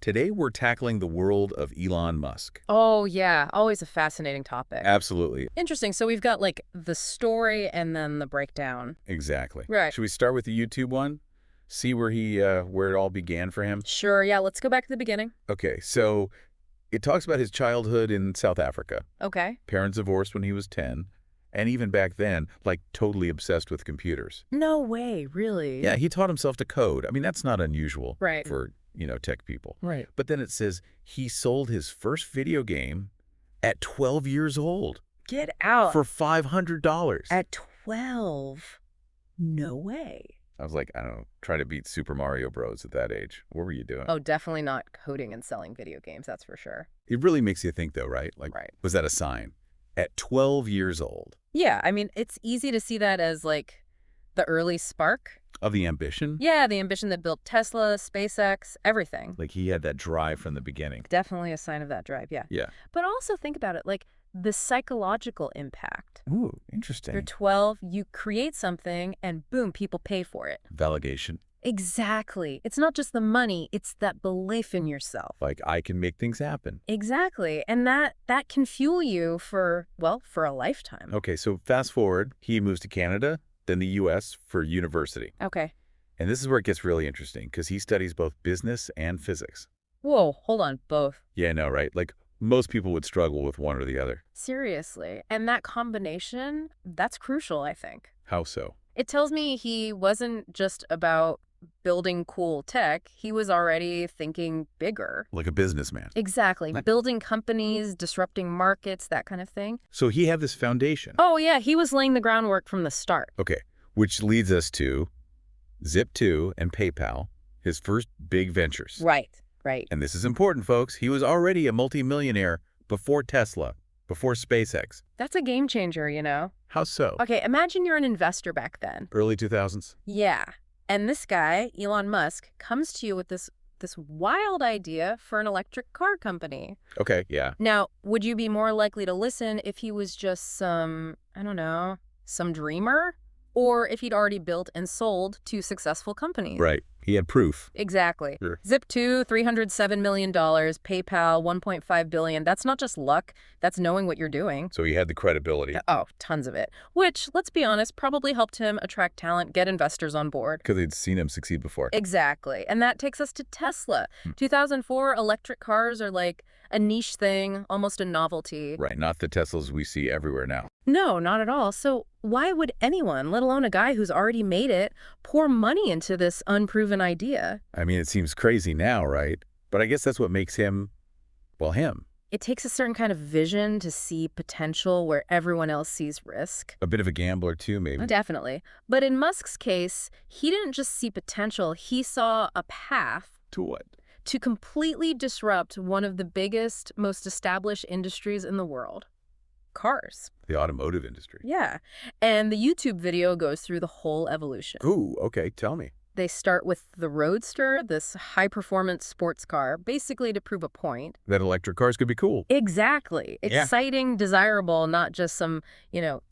Today we're tackling the world of Elon Musk. Oh, yeah. Always a fascinating topic. Absolutely. Interesting. So we've got like the story and then the breakdown. Exactly. Right. Should we start with the YouTube one? See where where it all began for him? Sure. Yeah. Let's go back to the beginning. Okay, so it talks about his childhood in South Africa. Okay. Parents divorced when he was 10, and even back then, like totally obsessed with computers. No way. Really? Yeah, he taught himself to code. I mean, that's not unusual Right. for, tech people. Right. But then it says he sold his first video game at 12 years old Get out. for $500. At 12. No way. I was like, I don't know, try to beat Super Mario Bros. At that age. What were you doing? Oh, definitely not coding and selling video games. That's for sure. It really makes you think, though, right? Like, Right. was that a sign? At 12 years old. Yeah. I mean, it's easy to see that as like the early spark. Of the ambition? Yeah. The ambition that built Tesla, SpaceX, everything. Like he had that drive from the beginning. Definitely a sign of that drive. Yeah. Yeah. But also think about it, like the psychological impact. Ooh, interesting. You're 12, you create something, and boom, people pay for it. Validation. Exactly. It's not just the money, it's that belief in yourself. Like, I can make things happen. Exactly. And that can fuel you for a lifetime. Okay, so fast forward, he moves to Canada, then the U.S. for university. Okay. And this is where it gets really interesting, because he studies both business and physics. Whoa, hold on, both. Yeah, I know, right? Like, most people would struggle with one or the other. Seriously. And that combination, that's crucial, I think. How so? It tells me he wasn't just about building cool tech, he was already thinking bigger. Like a businessman. Exactly. Building companies, disrupting markets, that kind of thing. So he had this foundation. Oh, yeah. He was laying the groundwork from the start. Okay, which leads us to Zip2 and PayPal, his first big ventures. Right. Right. And this is important, folks. He was already a multimillionaire before Tesla, before SpaceX. That's a game changer, you know? How so? Okay, imagine you're an investor back then. Early 2000s? Yeah. And this guy, Elon Musk, comes to you with this wild idea for an electric car company. Okay, yeah. Now, would you be more likely to listen if he was just some dreamer? Or if he'd already built and sold 2 successful companies? Right. He had proof. Exactly. Sure. Zip2, $307 million. PayPal, $1.5 billion. That's not just luck. That's knowing what you're doing. So he had the credibility. Oh, tons of it. Which, let's be honest, probably helped him attract talent, get investors on board. Because they'd seen him succeed before. Exactly. And that takes us to Tesla. 2004, electric cars are like a niche thing, almost a novelty. Right, not the Teslas we see everywhere now. No, not at all. So why would anyone, let alone a guy who's already made it, pour money into this unproven idea? I mean, it seems crazy now, right? But I guess that's what makes him, well, him. It takes a certain kind of vision to see potential where everyone else sees risk. A bit of a gambler, too, maybe. Definitely. But in Musk's case, he didn't just see potential, he saw a path To what? to completely disrupt one of the biggest, most established industries in the world. Cars. The automotive industry. Yeah. And the YouTube video goes through the whole evolution. Ooh, okay, tell me. They start with the Roadster, this high-performance sports car, basically to prove a point. That electric cars could be cool. Exactly. Yeah. Exciting, desirable, not just some,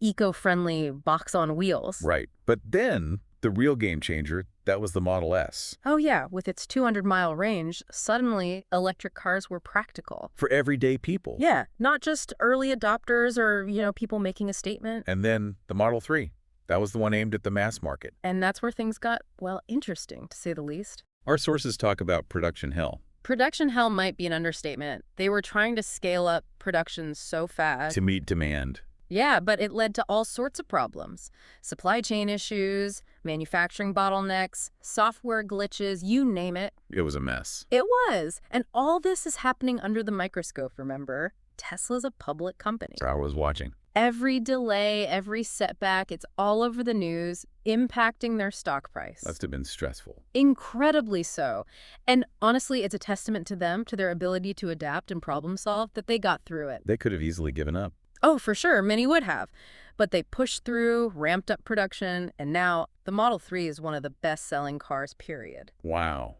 eco-friendly box on wheels. Right. But then, the real game changer, that was the Model S. Oh, yeah. With its 200-mile range, suddenly electric cars were practical. For everyday people. Yeah. Not just early adopters or, people making a statement. And then the Model 3. That was the one aimed at the mass market. And that's where things got, interesting, to say the least. Our sources talk about production hell. Production hell might be an understatement. They were trying to scale up production so fast. To meet demand. Yeah, but it led to all sorts of problems. Supply chain issues, manufacturing bottlenecks, software glitches, you name it. It was a mess. It was. And all this is happening under the microscope, remember? Tesla's a public company. I was watching. Every delay, every setback, it's all over the news, impacting their stock price. Must have been stressful. Incredibly so. And honestly, it's a testament to them, to their ability to adapt and problem solve, that they got through it. They could have easily given up. Oh, for sure. Many would have. But they pushed through, ramped up production, and now the Model 3 is one of the best-selling cars, period. Wow.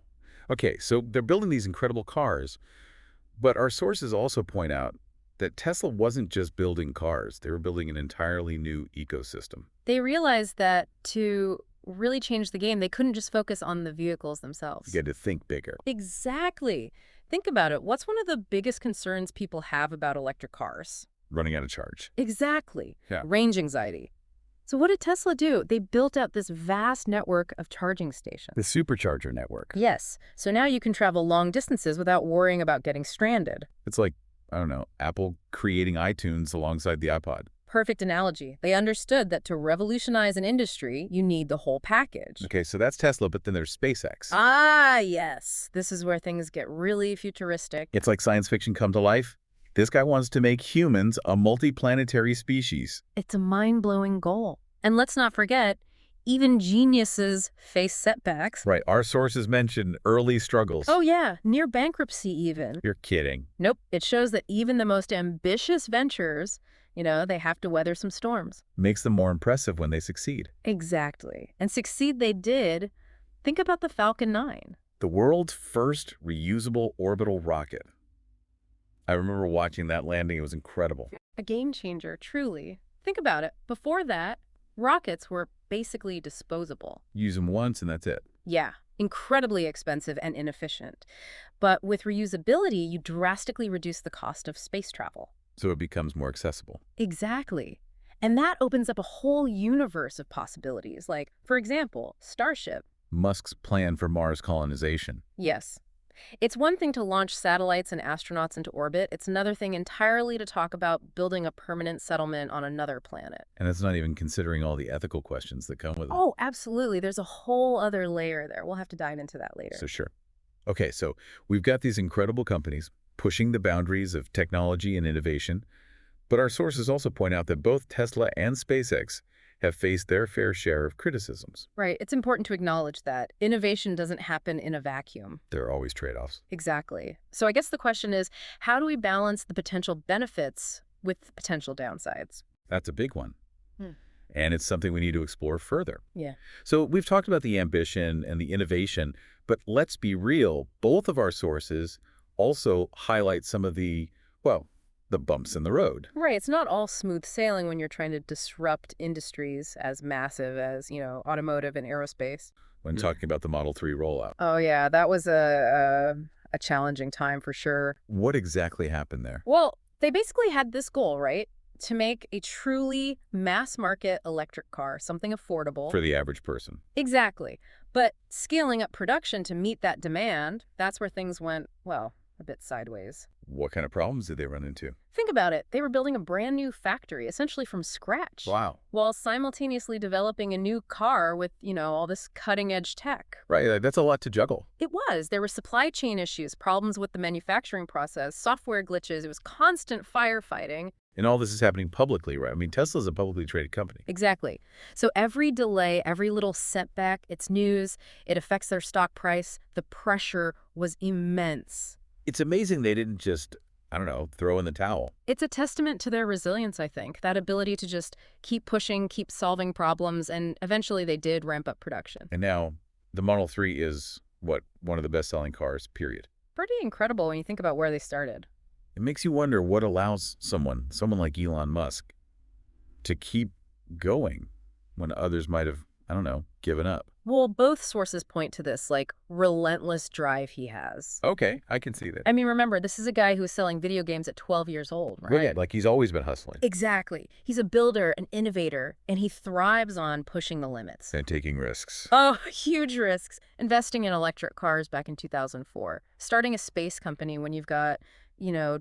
Okay, so they're building these incredible cars, but our sources also point out that Tesla wasn't just building cars. They were building an entirely new ecosystem. They realized that to really change the game, they couldn't just focus on the vehicles themselves. You had to think bigger. Exactly. Think about it. What's one of the biggest concerns people have about electric cars? Running out of charge. Exactly. Yeah. Range anxiety. So what did Tesla do? They built out this vast network of charging stations. The supercharger network. Yes. So now you can travel long distances without worrying about getting stranded. It's like, I don't know, Apple creating iTunes alongside the iPod. Perfect analogy. They understood that to revolutionize an industry, you need the whole package. Okay, so that's Tesla, but then there's SpaceX. Ah, yes. This is where things get really futuristic. It's like science fiction come to life. This guy wants to make humans a multiplanetary species. It's a mind-blowing goal. And let's not forget, even geniuses face setbacks. Right, our sources mention early struggles. Oh yeah, near bankruptcy even. You're kidding. Nope, it shows that even the most ambitious ventures, they have to weather some storms. Makes them more impressive when they succeed. Exactly. And succeed they did. Think about the Falcon 9. The world's first reusable orbital rocket. I remember watching that landing. It was incredible. A game changer, truly. Think about it. Before that, rockets were basically disposable. Use them once and that's it. Yeah, incredibly expensive and inefficient. But with reusability, you drastically reduce the cost of space travel. So it becomes more accessible. Exactly. And that opens up a whole universe of possibilities, like, for example, Starship. Musk's plan for Mars colonization. Yes. It's one thing to launch satellites and astronauts into orbit. It's another thing entirely to talk about building a permanent settlement on another planet. And that's not even considering all the ethical questions that come with it. Oh, absolutely. There's a whole other layer there. We'll have to dive into that later. So sure. Okay, so we've got these incredible companies pushing the boundaries of technology and innovation, but our sources also point out that both Tesla and SpaceX have faced their fair share of criticisms. Right. It's important to acknowledge that innovation doesn't happen in a vacuum. There are always trade-offs. Exactly. So I guess the question is, how do we balance the potential benefits with potential downsides? That's a big one. Hmm. And it's something we need to explore further. Yeah. So we've talked about the ambition and the innovation, but let's be real, both of our sources also highlight some of the, well, the bumps in the road. Right. It's not all smooth sailing when you're trying to disrupt industries as massive as, automotive and aerospace. When talking about the Model 3 rollout. Oh, yeah. That was a challenging time for sure. What exactly happened there? Well, they basically had this goal, right? To make a truly mass market electric car, something affordable. For the average person. Exactly. But scaling up production to meet that demand, that's where things went, well, a bit sideways. What kind of problems did they run into? Think about it. They were building a brand new factory, essentially from scratch. Wow. While simultaneously developing a new car with, all this cutting-edge tech. Right, that's a lot to juggle. It was. There were supply chain issues, problems with the manufacturing process, software glitches. It was constant firefighting. And all this is happening publicly, right? I mean, Tesla's a publicly traded company. Exactly. So every delay, every little setback, it's news. It affects their stock price. The pressure was immense. It's amazing they didn't just, I don't know, throw in the towel. It's a testament to their resilience, I think. That ability to just keep pushing, keep solving problems, and eventually they did ramp up production. And now the Model 3 is, what, one of the best-selling cars, period. Pretty incredible when you think about where they started. It makes you wonder what allows someone like Elon Musk, to keep going when others might have, I don't know, given up. Well, both sources point to this, relentless drive he has. Okay, I can see that. I mean, remember, this is a guy who was selling video games at 12 years old, right? Yeah, like he's always been hustling. Exactly. He's a builder, an innovator, and he thrives on pushing the limits. And taking risks. Oh, huge risks. Investing in electric cars back in 2004. Starting a space company when you've got,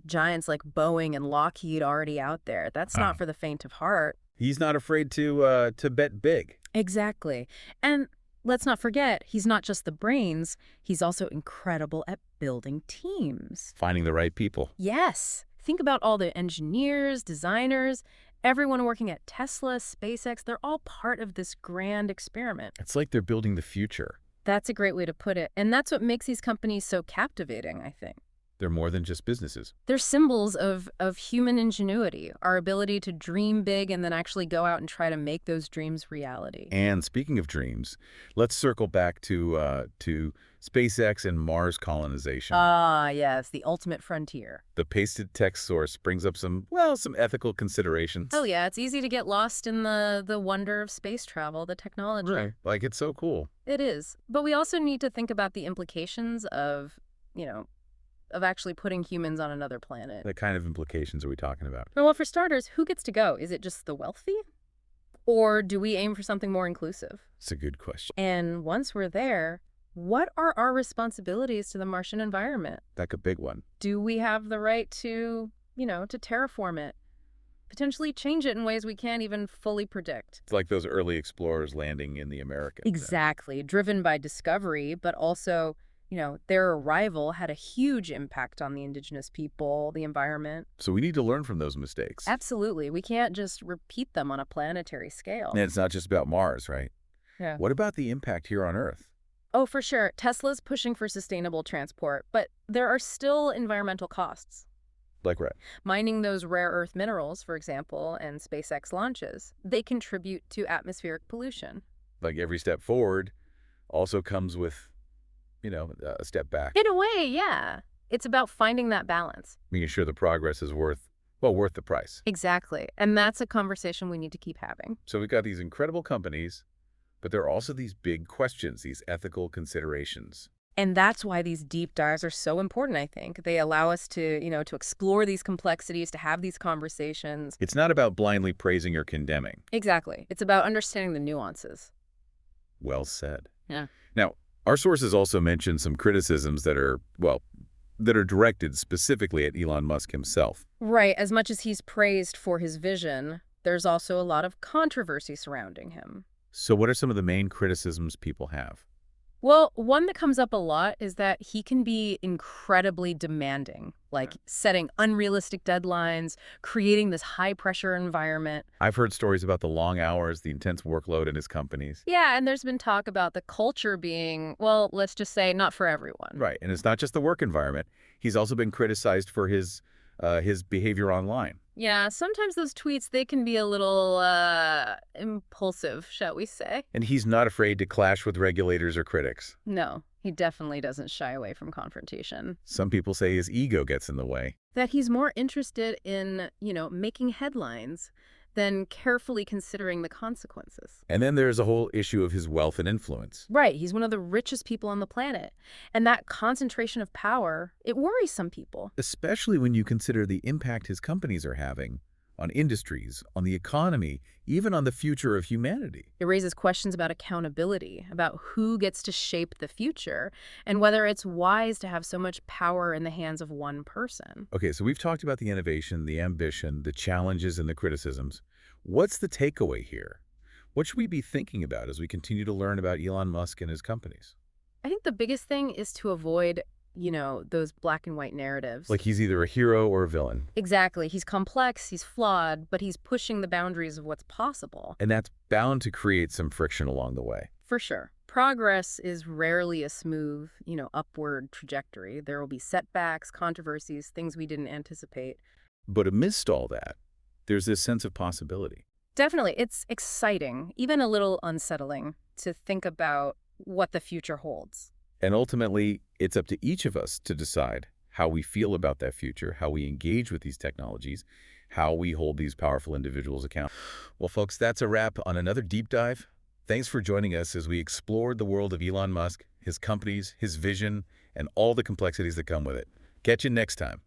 giants like Boeing and Lockheed already out there. That's not for the faint of heart. He's not afraid to bet big. Exactly. And let's not forget, he's not just the brains, he's also incredible at building teams. Finding the right people. Yes. Think about all the engineers, designers, everyone working at Tesla, SpaceX. They're all part of this grand experiment. It's like they're building the future. That's a great way to put it. And that's what makes these companies so captivating, I think. They're more than just businesses. They're symbols of human ingenuity, our ability to dream big and then actually go out and try to make those dreams reality. And speaking of dreams, let's circle back to SpaceX and Mars colonization. Ah, yes, the ultimate frontier. The pasted text source brings up some ethical considerations. Oh, yeah, it's easy to get lost in the wonder of space travel, the technology. Right. Like, it's so cool. It is. But we also need to think about the implications of, of actually putting humans on another planet. What kind of implications are we talking about? Well, for starters, who gets to go? Is it just the wealthy? Or do we aim for something more inclusive? It's a good question. And once we're there, what are our responsibilities to the Martian environment? That's a big one. Do we have the right to, to terraform it? Potentially change it in ways we can't even fully predict. It's like those early explorers landing in the Americas. Exactly. Driven by discovery, but also, their arrival had a huge impact on the indigenous people, the environment. So we need to learn from those mistakes. Absolutely. We can't just repeat them on a planetary scale. And it's not just about Mars, right? Yeah. What about the impact here on Earth? Oh, for sure. Tesla's pushing for sustainable transport, but there are still environmental costs. Like what? Mining those rare earth minerals, for example, and SpaceX launches, they contribute to atmospheric pollution. Like every step forward also comes with, a step back. In a way, yeah. It's about finding that balance. Making sure the progress is worth the price. Exactly. And that's a conversation we need to keep having. So we've got these incredible companies, but there are also these big questions, these ethical considerations. And that's why these deep dives are so important, I think. They allow us to, to explore these complexities, to have these conversations. It's not about blindly praising or condemning. Exactly. It's about understanding the nuances. Well said. Yeah. Now, our sources also mention some criticisms that are directed specifically at Elon Musk himself. Right. As much as he's praised for his vision, there's also a lot of controversy surrounding him. So what are some of the main criticisms people have? Well, one that comes up a lot is that he can be incredibly demanding, like setting unrealistic deadlines, creating this high-pressure environment. I've heard stories about the long hours, the intense workload in his companies. Yeah, and there's been talk about the culture being, well, let's just say not for everyone. Right, and it's not just the work environment. He's also been criticized for his behavior online. Yeah, sometimes those tweets, they can be a little impulsive, shall we say. And he's not afraid to clash with regulators or critics. No, he definitely doesn't shy away from confrontation. Some people say his ego gets in the way. That he's more interested in, making headlines than carefully considering the consequences. And then there's a whole issue of his wealth and influence. Right, he's one of the richest people on the planet. And that concentration of power, it worries some people. Especially when you consider the impact his companies are having on industries, on the economy, even on the future of humanity. It raises questions about accountability, about who gets to shape the future, and whether it's wise to have so much power in the hands of one person. Okay, so we've talked about the innovation, the ambition, the challenges, and the criticisms. What's the takeaway here? What should we be thinking about as we continue to learn about Elon Musk and his companies? I think the biggest thing is to avoid, those black and white narratives. Like he's either a hero or a villain. Exactly. He's complex, he's flawed, but he's pushing the boundaries of what's possible. And that's bound to create some friction along the way. For sure. Progress is rarely a smooth, upward trajectory. There will be setbacks, controversies, things we didn't anticipate. But amidst all that, there's this sense of possibility. Definitely. It's exciting, even a little unsettling, to think about what the future holds. And ultimately, it's up to each of us to decide how we feel about that future, how we engage with these technologies, how we hold these powerful individuals accountable. Well, folks, that's a wrap on another deep dive. Thanks for joining us as we explored the world of Elon Musk, his companies, his vision, and all the complexities that come with it. Catch you next time.